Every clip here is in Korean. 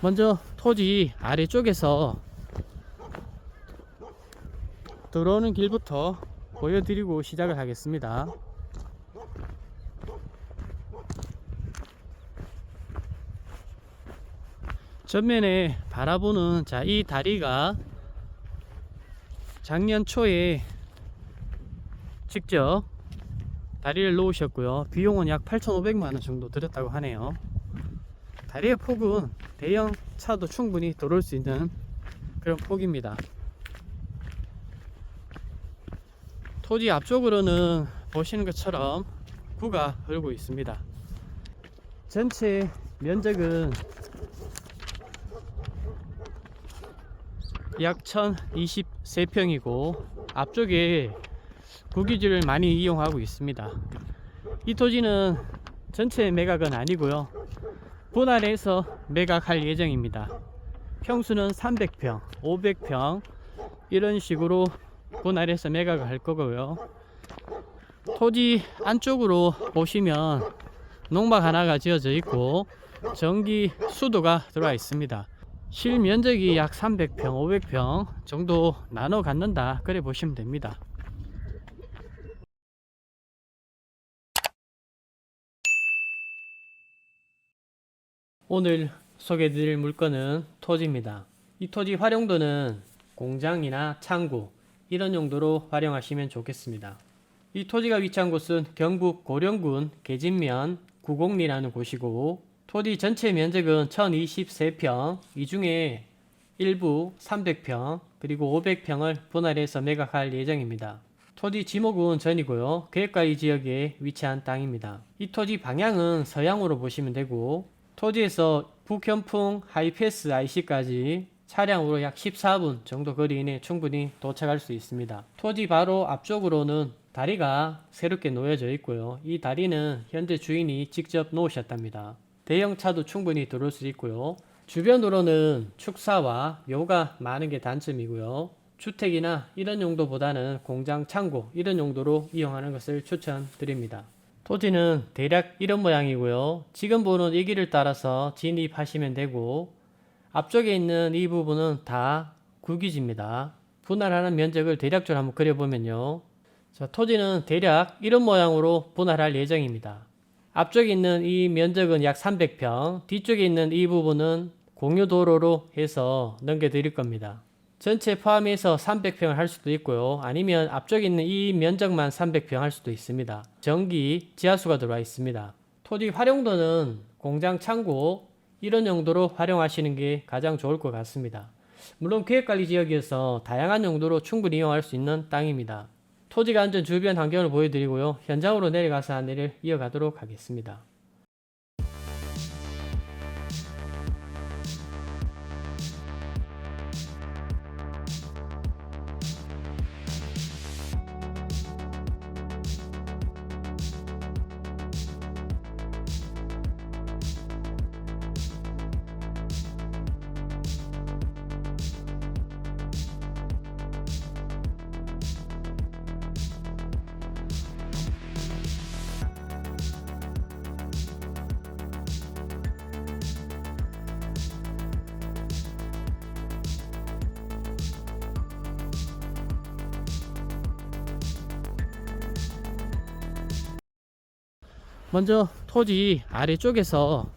먼저 토지 아래쪽에서 들어오는 길부터 보여드리고 시작을 하겠습니다. 전면에 바라보는 이 다리가 작년 초에 직접 다리를 놓으셨고요. 비용은 약 8,500만원 정도 들었다고 하네요. 다리의 폭은 대형 차도 충분히 들어올 수 있는 그런 폭입니다. 토지 앞쪽으로는 보시는 것처럼 구가 흐르고 있습니다. 전체 면적은 약 1023평이고 앞쪽에 구기지를 많이 이용하고 있습니다. 이 토지는 전체 매각은 아니고요, 분할해서 매각할 예정입니다. 평수는 300평, 500평 이런 식으로 분할해서 매각을 할 거고요. 토지 안쪽으로 보시면 농막 하나가 지어져 있고 전기 수도가 들어와 있습니다. 실 면적이 약 300평, 500평 정도 나눠 갖는다, 그래 보시면 됩니다. 오늘 소개해드릴 물건은 토지입니다. 이 토지 활용도는 공장이나 창고 이런 용도로 활용하시면 좋겠습니다. 이 토지가 위치한 곳은 경북 고령군 계진면 구곡리라는 곳이고 토지 전체 면적은 1023평, 이 중에 일부 300평 그리고 500평을 분할해서 매각할 예정입니다. 토지 지목은 전이고요, 계획관리 지역에 위치한 땅입니다. 이 토지 방향은 서양으로 보시면 되고 토지에서 북현풍 하이패스 IC까지 차량으로 약 14분 정도 거리 이내에 충분히 도착할 수 있습니다. 토지 바로 앞쪽으로는 다리가 새롭게 놓여져 있고요. 이 다리는 현재 주인이 직접 놓으셨답니다. 대형 차도 충분히 들어올 수 있고요. 주변으로는 축사와 묘가 많은 게 단점이고요. 주택이나 이런 용도보다는 공장, 창고 이런 용도로 이용하는 것을 추천드립니다. 토지는 대략 이런 모양이고요. 지금 보는 이 길을 따라서 진입하시면 되고 앞쪽에 있는 이 부분은 다 구기지입니다. 분할하는 면적을 대략적으로 한번 그려보면요. 토지는 대략 이런 모양으로 분할할 예정입니다. 앞쪽에 있는 이 면적은 약 300평, 뒤쪽에 있는 이 부분은 공유도로로 해서 넘겨드릴 겁니다. 전체 포함해서 300평을 할 수도 있고요, 아니면 앞쪽에 있는 이 면적만 300평 할 수도 있습니다. 전기, 지하수가 들어와 있습니다. 토지 활용도는 공장, 창고 이런 용도로 활용하시는 게 가장 좋을 것 같습니다. 물론 계획관리 지역에서 다양한 용도로 충분히 이용할 수 있는 땅입니다. 토지가 앉은 주변 환경을 보여드리고요, 현장으로 내려가서 안내를 이어가도록 하겠습니다. 먼저 토지 아래쪽에서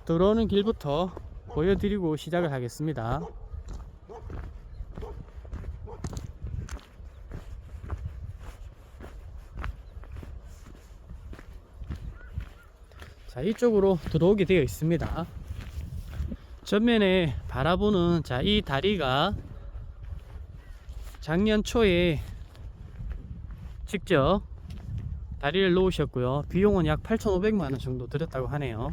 들어오는 길부터 보여드리고 시작을 하겠습니다. 이쪽으로 들어오게 되어 있습니다. 전면에 바라보는 이 다리가 작년 초에 직접 다리를 놓으셨고요. 비용은 약 8,500만원 정도 들었다고 하네요.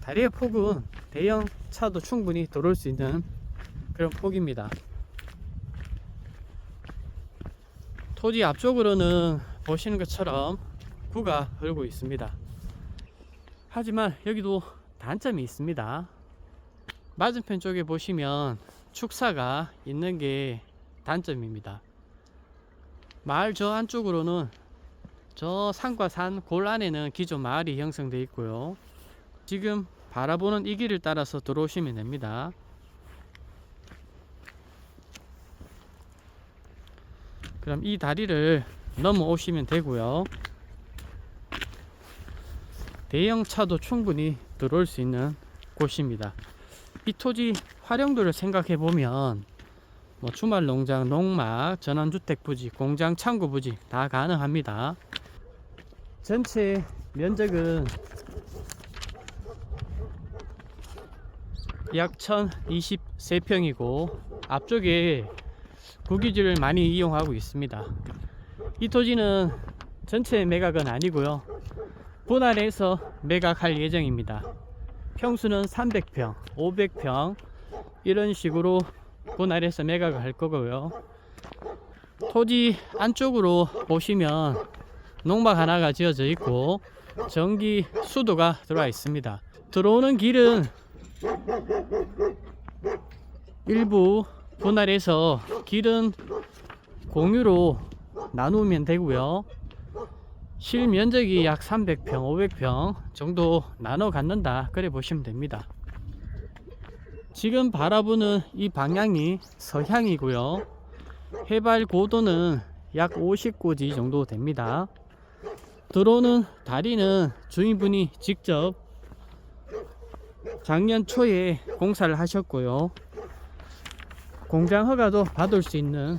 다리의 폭은 대형 차도 충분히 들어올 수 있는 그런 폭입니다. 토지 앞쪽으로는 보시는 것처럼 구가 흐르고 있습니다. 하지만 여기도 단점이 있습니다. 맞은편 쪽에 보시면 축사가 있는 게 단점입니다. 마을 저 안쪽으로는 저 산과 산 골 안에는 기존 마을이 형성되어 있고요. 지금 바라보는 이 길을 따라서 들어오시면 됩니다. 그럼 이 다리를 넘어오시면 되고요. 대형 차도 충분히 들어올 수 있는 곳입니다. 이 토지 활용도를 생각해 보면 뭐 주말 농장, 농막, 전원주택 부지, 공장, 창고 부지 다 가능합니다. 전체 면적은 약 1023평이고 앞쪽에 국유지를 많이 이용하고 있습니다. 이 토지는 전체 매각은 아니고요, 분할해서 매각할 예정입니다. 평수는 300평, 500평 이런 식으로 분할해서 매각을 할 거고요. 토지 안쪽으로 보시면 농막 하나가 지어져 있고 전기 수도가 들어와 있습니다. 들어오는 길은 일부 분할해서 길은 공유로 나누면 되고요. 실면적이 약 300평, 500평 정도 나눠 갖는다 그래 보시면 됩니다. 지금 바라보는 이 방향이 서향이고요. 해발 고도는 약 50고지 정도 됩니다. 들어오는 다리는 주인분이 직접 작년 초에 공사를 하셨고요. 공장 허가도 받을 수 있는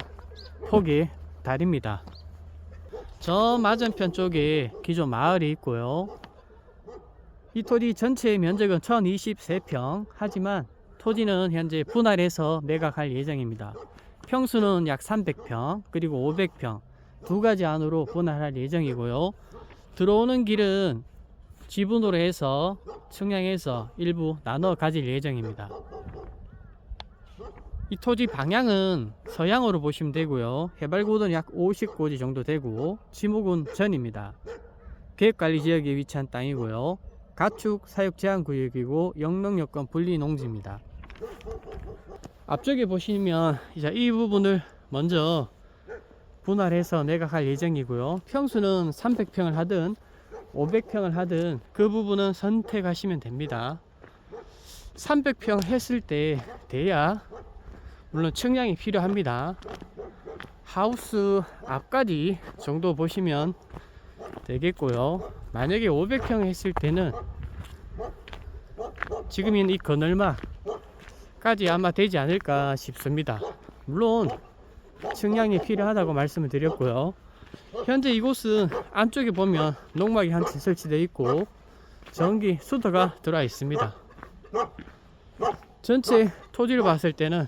폭의 다리입니다. 저 맞은편 쪽에 기존 마을이 있고요. 이 토지 전체 면적은 1023평, 하지만 토지는 현재 분할해서 매각할 예정입니다. 평수는 약 300평 그리고 500평 두 가지 안으로 분할할 예정이고요. 들어오는 길은 지분으로 해서 측량해서 일부 나눠 가질 예정입니다. 이 토지 방향은 서향으로 보시면 되고요. 해발 고도는 약 50고지 정도 되고 지목은 전입니다. 계획관리지역에 위치한 땅이고요. 가축 사육 제한 구역이고 영농여건 분리 농지입니다. 앞쪽에 보시면 이제 이 부분을 먼저 분할해서 매각할 예정이고요. 평수는 300평을 하든 500평을 하든 그 부분은 선택하시면 됩니다. 300평 했을 때 돼야 물론 측량이 필요합니다. 하우스 앞까지 정도 보시면 되겠고요. 만약에 500평 했을 때는 지금 있는 이 그늘막까지 아마 되지 않을까 싶습니다. 물론 측량이 필요하다고 말씀을 드렸고요. 현재 이곳은 안쪽에 보면 농막이 한 채 설치되어 있고 전기 수도가 들어와 있습니다. 전체 토지를 봤을 때는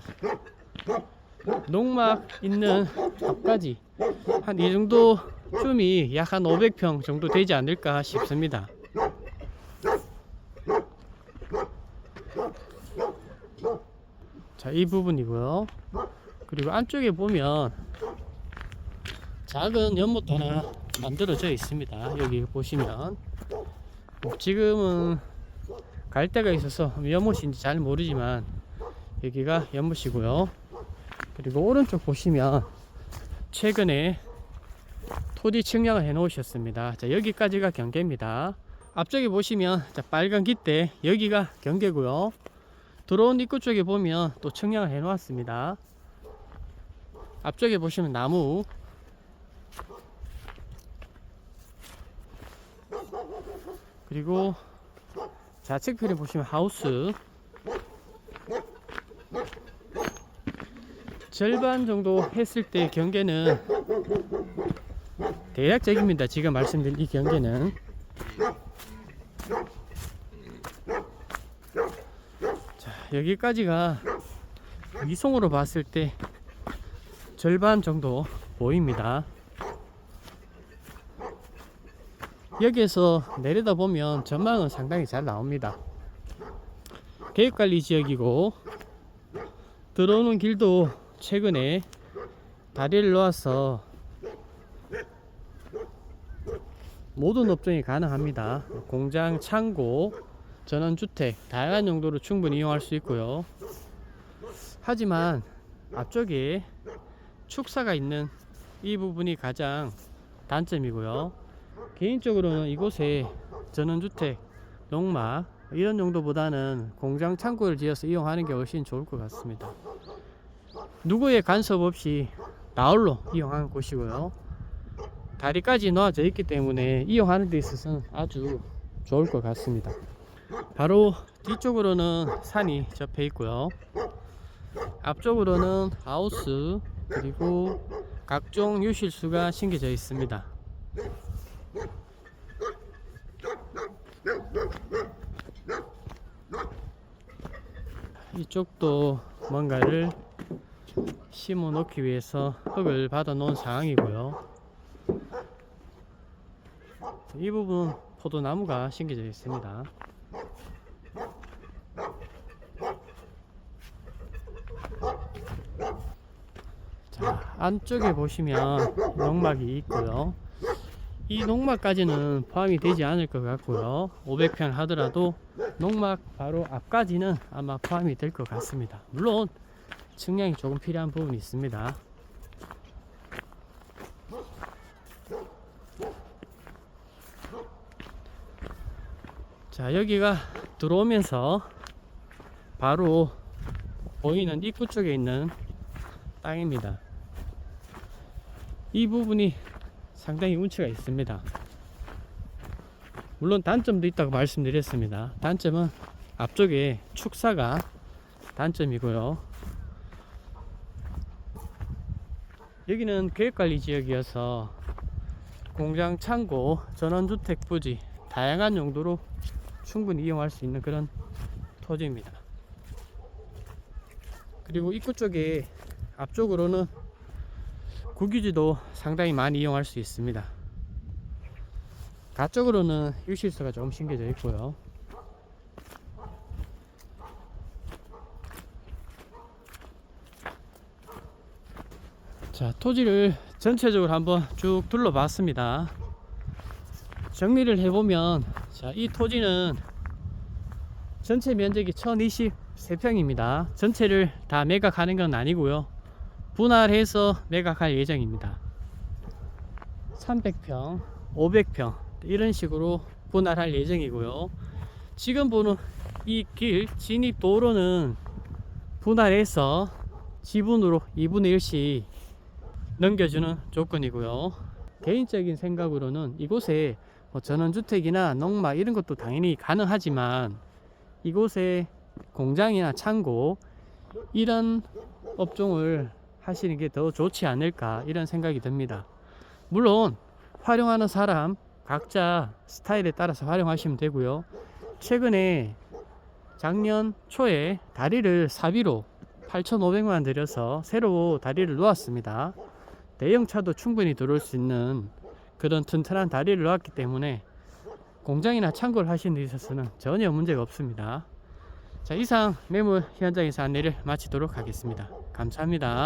농막 있는 앞까지 한 이 정도 쯤이 약 한 500평 정도 되지 않을까 싶습니다. 자, 이 부분이고요. 그리고 안쪽에 보면 작은 연못 하나 만들어져 있습니다. 여기 보시면 지금은 갈대가 있어서 연못인지 잘 모르지만 여기가 연못이고요. 그리고 오른쪽 보시면 최근에 토지 측량을 해 놓으셨습니다. 자, 여기까지가 경계입니다. 앞쪽에 보시면 자, 빨간 깃대 여기가 경계고요. 들어온 입구 쪽에 보면 또 측량을 해 놓았습니다. 앞쪽에 보시면 나무, 그리고 좌측편에 보시면 하우스, 절반 정도 했을 때 경계는 대략적입니다. 지금 말씀드린 이 경계는. 자, 여기까지가 위성으로 봤을 때 절반 정도 보입니다. 여기에서 내려다 보면 전망은 상당히 잘 나옵니다. 계획관리 지역이고 들어오는 길도 최근에 다리를 놓아서 모든 업종이 가능합니다. 공장, 창고, 전원주택 다양한 용도로 충분히 이용할 수 있고요. 하지만 앞쪽에 축사가 있는 이 부분이 가장 단점이고요. 개인적으로는 이곳에 전원주택, 농막, 이런 용도보다는 공장 창고를 지어서 이용하는 게 훨씬 좋을 것 같습니다. 누구의 간섭 없이 나홀로 이용하는 곳이고요. 다리까지 놓아져 있기 때문에 이용하는 데 있어서는 아주 좋을 것 같습니다. 바로 뒤쪽으로는 산이 접해 있고요. 앞쪽으로는 하우스 그리고 각종 유실수가 심겨져 있습니다. 이쪽도 뭔가를 심어 놓기 위해서 흙을 받아 놓은 상황이고요. 이 부분 포도나무가 심겨져 있습니다. 자, 안쪽에 보시면 농막이 있고요. 이 농막까지는 포함이 되지 않을 것 같고요. 500평 하더라도 농막 바로 앞까지는 아마 포함이 될 것 같습니다. 물론 측량이 조금 필요한 부분이 있습니다. 자, 여기가 들어오면서 바로 보이는 입구 쪽에 있는 땅입니다. 이 부분이 상당히 운치가 있습니다. 물론 단점도 있다고 말씀드렸습니다. 단점은 앞쪽에 축사가 단점이고요. 여기는 계획관리 지역이어서 공장, 창고, 전원주택 부지 다양한 용도로 충분히 이용할 수 있는 그런 토지입니다. 그리고 입구 쪽에 앞쪽으로는 국유지도 상당히 많이 이용할 수 있습니다. 가쪽으로는 유실수가 조금 심겨져 있고요. 자, 토지를 전체적으로 한번 쭉 둘러봤습니다. 정리를 해보면, 자, 이 토지는 전체 면적이 1023평입니다. 전체를 다 매각하는 건 아니고요. 분할해서 매각할 예정입니다. 300평, 500평 이런 식으로 분할할 예정이고요. 지금 보는 이 길 진입 도로는 분할해서 지분으로 2분의 1씩 넘겨주는 조건이고요. 개인적인 생각으로는 이곳에 전원주택이나 농막 이런 것도 당연히 가능하지만 이곳에 공장이나 창고 이런 업종을 하시는 게 더 좋지 않을까 이런 생각이 듭니다. 물론 활용하는 사람 각자 스타일에 따라서 활용하시면 되고요. 최근에 작년 초에 다리를 사비로 8,500만 들여서 새로 다리를 놓았습니다. 대형차도 충분히 들어올 수 있는 그런 튼튼한 다리를 놓았기 때문에 공장이나 창고를 하시는 데 있어서는 전혀 문제가 없습니다. 자, 이상 매물 현장에서 안내를 마치도록 하겠습니다. 감사합니다.